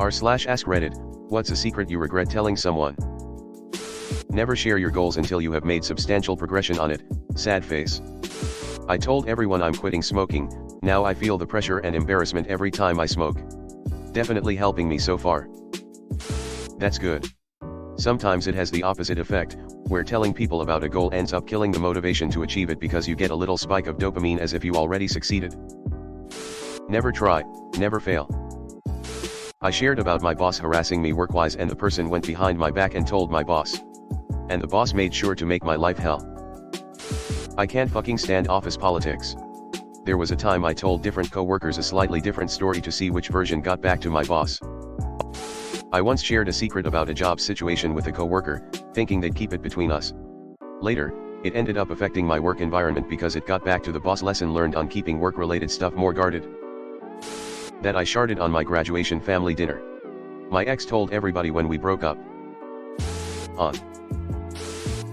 r/AskReddit, what's a secret you regret telling someone? Never share your goals until you have made substantial progression on it, sad face. I told everyone I'm quitting smoking, now I feel the pressure and embarrassment every time I smoke. Definitely helping me so far. That's good. Sometimes it has the opposite effect, where telling people about a goal ends up killing the motivation to achieve it because you get a little spike of dopamine as if you already succeeded. Never try, never fail. I shared about my boss harassing me work-wise and the person went behind my back and told my boss. And the boss made sure to make my life hell. I can't fucking stand office politics. There was a time I told different co-workers a slightly different story to see which version got back to my boss. I once shared a secret about a job situation with a co-worker, thinking they'd keep it between us. Later, it ended up affecting my work environment because it got back to the boss lesson learned on keeping work-related stuff more guarded. That I sharded on my graduation family dinner. My ex told everybody when we broke up.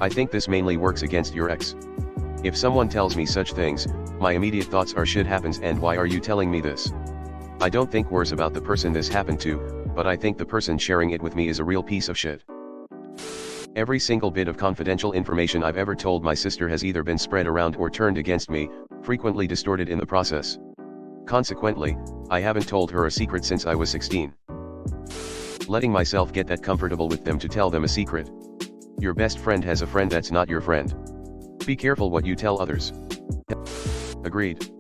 I think this mainly works against your ex. If someone tells me such things, my immediate thoughts are shit happens and why are you telling me this? I don't think worse about the person this happened to, but I think the person sharing it with me is a real piece of shit. Every single bit of confidential information I've ever told my sister has either been spread around or turned against me, frequently distorted in the process. Consequently, I haven't told her a secret since I was 16. Letting myself get that comfortable with them to tell them a secret. Your best friend has a friend that's not your friend. Be careful what you tell others. Agreed.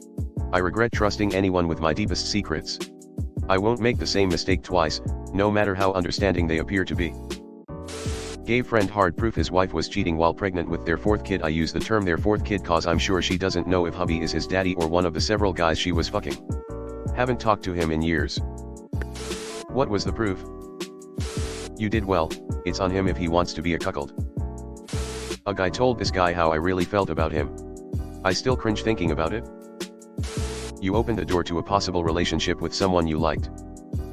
I regret trusting anyone with my deepest secrets. I won't make the same mistake twice, no matter how understanding they appear to be. Gave friend hard proof his wife was cheating while pregnant with their fourth kid. I use the term their fourth kid cause I'm sure she doesn't know if hubby is his daddy or one of the several guys she was fucking. Haven't talked to him in years. What was the proof? You did well, it's on him if he wants to be a cuckold. A guy told this guy how I really felt about him. I still cringe thinking about it. You opened the door to a possible relationship with someone you liked.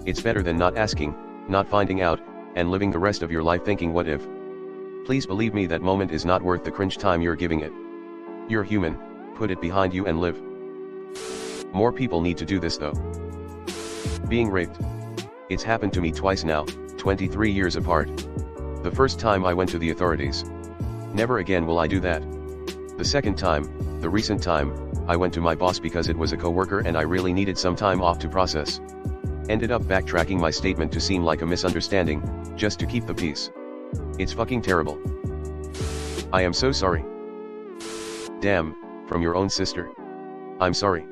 It's better than not asking, not finding out, and living the rest of your life thinking what if. Please believe me, that moment is not worth the cringe time you're giving it. You're human, put it behind you and live. More people need to do this though. Being raped. It's happened to me twice now, 23 years apart. The first time I went to the authorities. Never again will I do that. The second time, the recent time, I went to my boss because it was a coworker and I really needed some time off to process. Ended up backtracking my statement to seem like a misunderstanding, just to keep the peace. It's fucking terrible. I am so sorry. Damn, from your own sister. I'm sorry.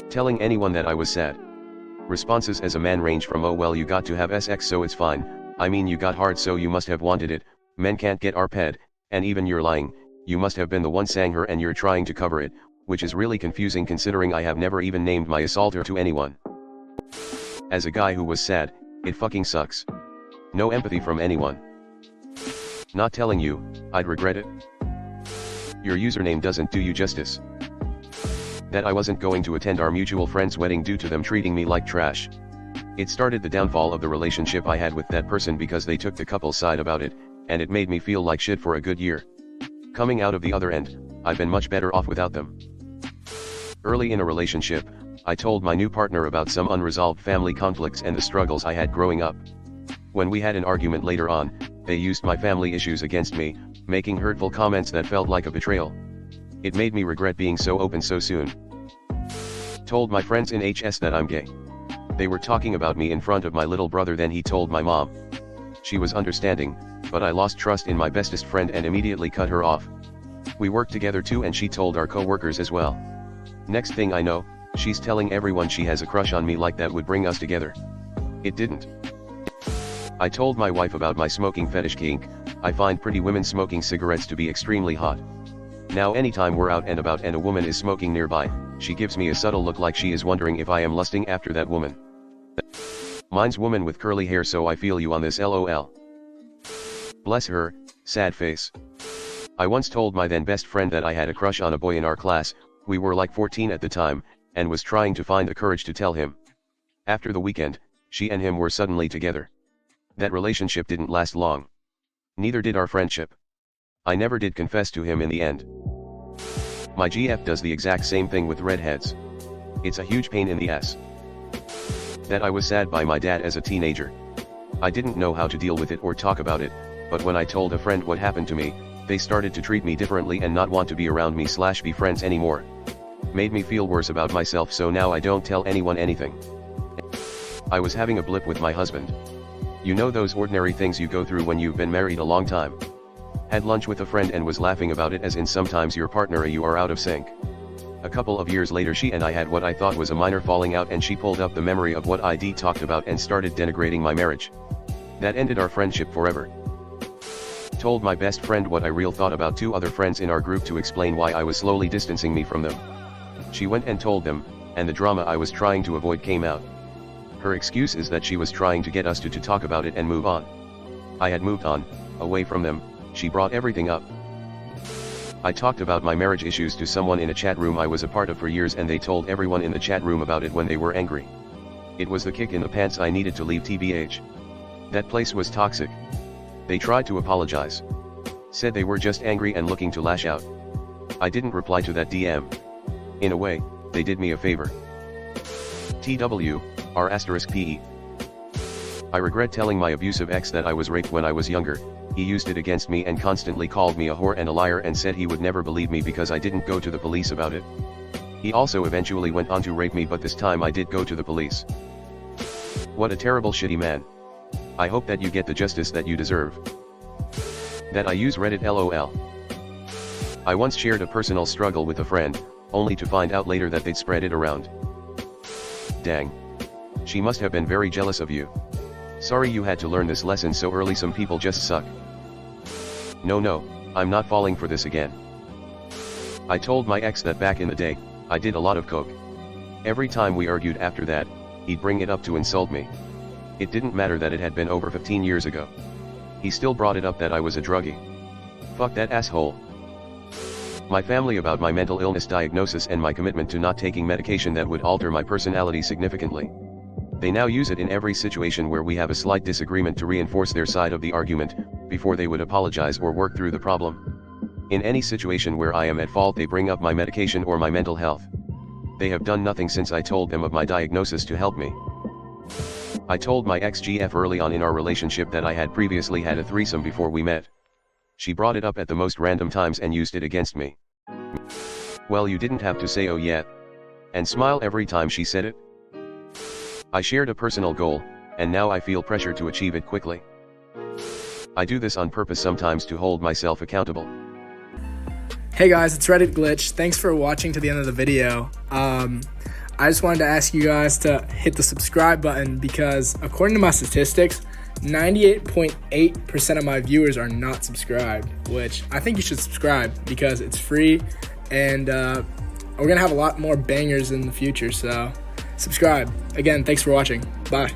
Telling anyone that I was sad. Responses as a man range from oh well you got to have sex so it's fine, I mean you got hard so you must have wanted it, men can't get RPed, and even you're lying, you must have been the one saying her and you're trying to cover it, which is really confusing considering I have never even named my assaulter to anyone. As a guy who was sad, it fucking sucks. No empathy from anyone. Not telling you, I'd regret it. Your username doesn't do you justice. That I wasn't going to attend our mutual friend's wedding due to them treating me like trash. It started the downfall of the relationship I had with that person because they took the couple's side about it, and it made me feel like shit for a good year. Coming out of the other end, I've been much better off without them. Early in a relationship, I told my new partner about some unresolved family conflicts and the struggles I had growing up. When we had an argument later on, they used my family issues against me, making hurtful comments that felt like a betrayal. It made me regret being so open so soon. Told my friends in HS that I'm gay. They were talking about me in front of my little brother, then he told my mom. She was understanding, but I lost trust in my bestest friend and immediately cut her off. We worked together too and she told our co-workers as well. Next thing I know, she's telling everyone she has a crush on me like that would bring us together. It didn't. I told my wife about my smoking fetish kink. I find pretty women smoking cigarettes to be extremely hot. Now anytime we're out and about and a woman is smoking nearby, she gives me a subtle look like she is wondering if I am lusting after that woman. Mine's woman with curly hair, so I feel you on this, lol. Bless her, sad face. I once told my then best friend that I had a crush on a boy in our class, we were like 14 at the time, and was trying to find the courage to tell him. After the weekend, she and him were suddenly together. That relationship didn't last long. Neither did our friendship. I never did confess to him in the end. My GF does the exact same thing with redheads. It's a huge pain in the ass. That I was sad by my dad as a teenager. I didn't know how to deal with it or talk about it, but when I told a friend what happened to me, they started to treat me differently and not want to be around me / be friends anymore. Made me feel worse about myself, so now I don't tell anyone anything. I was having a blip with my husband. You know those ordinary things you go through when you've been married a long time. Had lunch with a friend and was laughing about it, as in sometimes your partner you are out of sync. A couple of years later she and I had what I thought was a minor falling out, and she pulled up the memory of what I'd talked about and started denigrating my marriage. That ended our friendship forever. Told my best friend what I real thought about 2 other friends in our group to explain why I was slowly distancing me from them. She went and told them, and the drama I was trying to avoid came out. Her excuse is that she was trying to get us to talk about it and move on. I had moved on, away from them. She brought everything up. I talked about my marriage issues to someone in a chat room I was a part of for years, and they told everyone in the chat room about it when they were angry. It was the kick in the pants I needed to leave, tbh. That place was toxic. They tried to apologize. Said they were just angry and looking to lash out. I didn't reply to that DM. In a way, they did me a favor. TWR*PE. I regret telling my abusive ex that I was raped when I was younger. He used it against me and constantly called me a whore and a liar and said he would never believe me because I didn't go to the police about it. He also eventually went on to rape me, but this time I did go to the police. What a terrible shitty man. I hope that you get the justice that you deserve. That I use Reddit LOL. I once shared a personal struggle with a friend, only to find out later that they'd spread it around. Dang. She must have been very jealous of you. Sorry you had to learn this lesson so early, some people just suck. No, I'm not falling for this again. I told my ex that back in the day, I did a lot of coke. Every time we argued after that, he'd bring it up to insult me. It didn't matter that it had been over 15 years ago. He still brought it up that I was a druggie. Fuck that asshole. My family about my mental illness diagnosis and my commitment to not taking medication that would alter my personality significantly. They now use it in every situation where we have a slight disagreement to reinforce their side of the argument, before they would apologize or work through the problem. In any situation where I am at fault, they bring up my medication or my mental health. They have done nothing since I told them of my diagnosis to help me. I told my ex-GF early on in our relationship that I had previously had a threesome before we met. She brought it up at the most random times and used it against me. Well, you didn't have to say oh yeah, and smile every time she said it. I shared a personal goal, and now I feel pressure to achieve it quickly. I do this on purpose sometimes to hold myself accountable. Hey guys, it's Reddit Glitch. Thanks for watching to the end of the video. I just wanted to ask you guys to hit the subscribe button because according to my statistics, 98.8% of my viewers are not subscribed, which I think you should subscribe because it's free, and we're going to have a lot more bangers in the future, so subscribe. Again, thanks for watching. Bye.